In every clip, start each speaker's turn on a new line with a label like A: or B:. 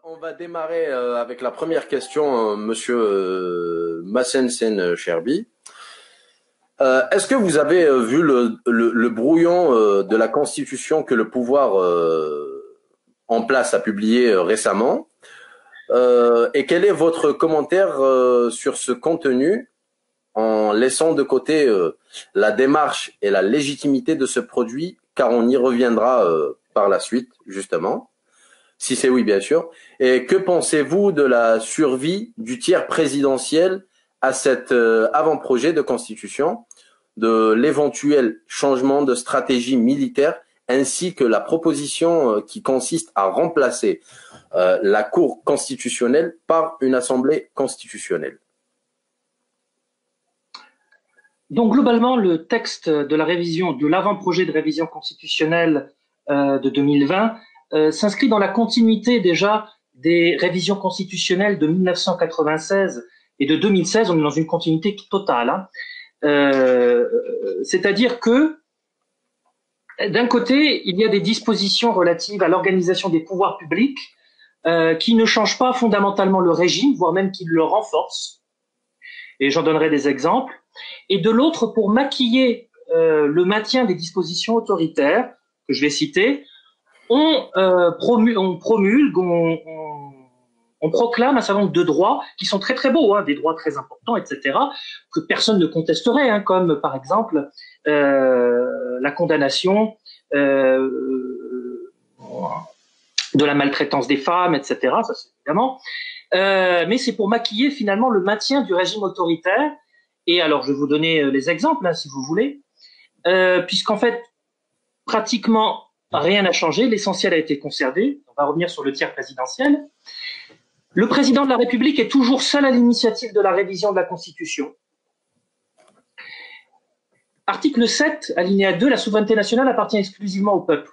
A: On va démarrer avec la première question, Monsieur Massensen Cherbi. Est-ce que vous avez vu le brouillon de la Constitution que le pouvoir en place a publié récemment? Et quel est votre commentaire sur ce contenu en laissant de côté la démarche et la légitimité de ce produit, car on y reviendra par la suite, justement, si c'est oui, bien sûr. Et que pensez-vous de la survie du tiers présidentiel à cet avant-projet de constitution, de l'éventuel changement de stratégie militaire, ainsi que la proposition qui consiste à remplacer la Cour constitutionnelle par une assemblée constitutionnelle?
B: Donc globalement, le texte de la révision, de l'avant-projet de révision constitutionnelle de 2020 s'inscrit dans la continuité déjà des révisions constitutionnelles de 1996 et de 2016. On est dans une continuité totale, hein. C'est-à-dire que d'un côté, il y a des dispositions relatives à l'organisation des pouvoirs publics qui ne changent pas fondamentalement le régime, voire même qui le renforcent. Et j'en donnerai des exemples. Et de l'autre, pour maquiller le maintien des dispositions autoritaires, que je vais citer, on promulgue, on proclame un certain nombre de droits qui sont très très beaux, hein, des droits très importants, etc., que personne ne contesterait, hein, comme par exemple la condamnation de la maltraitance des femmes, etc., ça c'est évidemment. Mais c'est pour maquiller finalement le maintien du régime autoritaire. Et alors, je vais vous donner les exemples, hein, si vous voulez, puisqu'en fait, pratiquement rien n'a changé, l'essentiel a été conservé. On va revenir sur le tiers présidentiel. Le président de la République est toujours seul à l'initiative de la révision de la Constitution. Article 7, alinéa 2, la souveraineté nationale appartient exclusivement au peuple.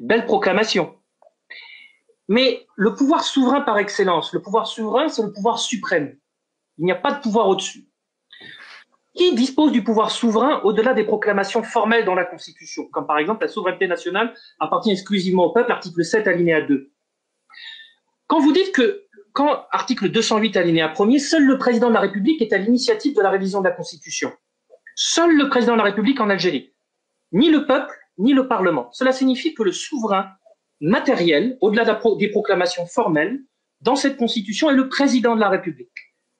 B: Belle proclamation. Mais le pouvoir souverain par excellence, le pouvoir souverain, c'est le pouvoir suprême. Il n'y a pas de pouvoir au-dessus. Qui dispose du pouvoir souverain au-delà des proclamations formelles dans la Constitution, comme par exemple la souveraineté nationale appartient exclusivement au peuple, article 7, alinéa 2. Quand vous dites que, article 208, alinéa 1er, seul le président de la République est à l'initiative de la révision de la Constitution. Seul le président de la République en Algérie. Ni le peuple, ni le Parlement. Cela signifie que le souverain matériel, au-delà des proclamations formelles, dans cette Constitution, est le président de la République.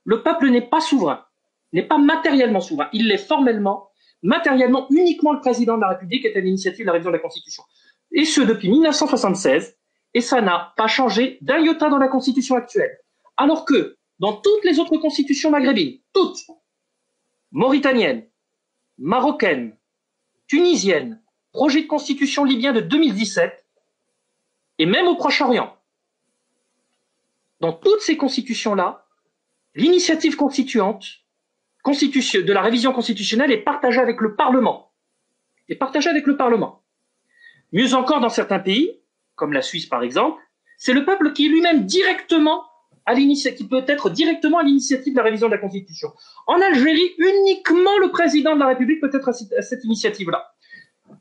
B: Le peuple n'est pas souverain, n'est pas matériellement souverain. Il l'est formellement, matériellement, uniquement le président de la République est à l'initiative de la révision de la Constitution. Et ce, depuis 1976, et ça n'a pas changé d'un iota dans la Constitution actuelle. Alors que, dans toutes les autres constitutions maghrébines, toutes, mauritaniennes, marocaines, tunisiennes, projet de constitution libyen de 2017, et même au Proche-Orient, dans toutes ces constitutions-là, l'initiative constituante de la révision constitutionnelle est partagée avec le Parlement. Mieux encore, dans certains pays, comme la Suisse par exemple, c'est le peuple qui est lui-même directement qui peut être directement à l'initiative de la révision de la Constitution. En Algérie, uniquement le président de la République peut être à cette initiative-là.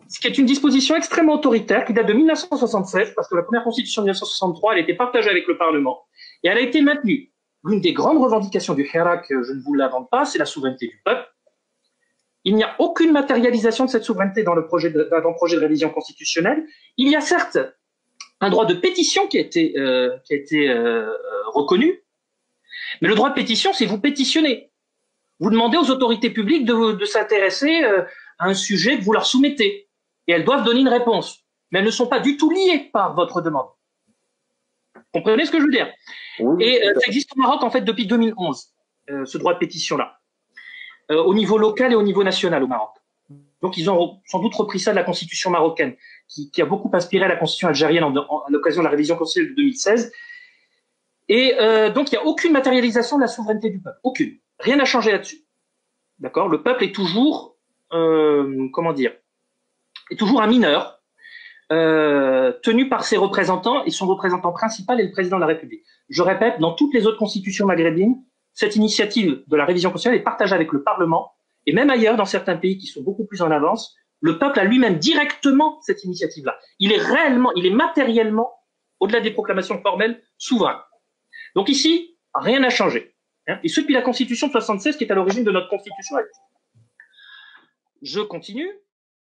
B: Ce qui est une disposition extrêmement autoritaire qui date de 1976, parce que la première Constitution de 1963, elle était partagée avec le Parlement, et elle a été maintenue. L'une des grandes revendications du Hirak, je ne vous l'invente pas, c'est la souveraineté du peuple. Il n'y a aucune matérialisation de cette souveraineté dans le projet d'avant-projet de révision constitutionnelle. Il y a certes un droit de pétition qui a été reconnu, mais le droit de pétition, c'est vous pétitionner. Vous demandez aux autorités publiques de s'intéresser à un sujet que vous leur soumettez, et elles doivent donner une réponse. Mais elles ne sont pas du tout liées par votre demande. Vous comprenez ce que je veux dire? Oui. Et ça existe au Maroc, en fait, depuis 2011, ce droit de pétition-là, au niveau local et au niveau national au Maroc. Donc, ils ont sans doute repris ça de la Constitution marocaine, qui a beaucoup inspiré la Constitution algérienne à l'occasion de la révision constitutionnelle de 2016. Et donc, il n'y a aucune matérialisation de la souveraineté du peuple. Aucune. Rien n'a changé là-dessus. D'accord? Le peuple est toujours, est toujours un mineur, tenu par ses représentants, et son représentant principal est le président de la République. Je répète, dans toutes les autres constitutions maghrébines, cette initiative de la révision constitutionnelle est partagée avec le Parlement, et même ailleurs, dans certains pays qui sont beaucoup plus en avance, le peuple a lui-même directement cette initiative-là. Il est matériellement au-delà des proclamations formelles, souverain. Donc ici, rien n'a changé. Hein, et ce depuis la Constitution de 76 qui est à l'origine de notre Constitution. Je continue.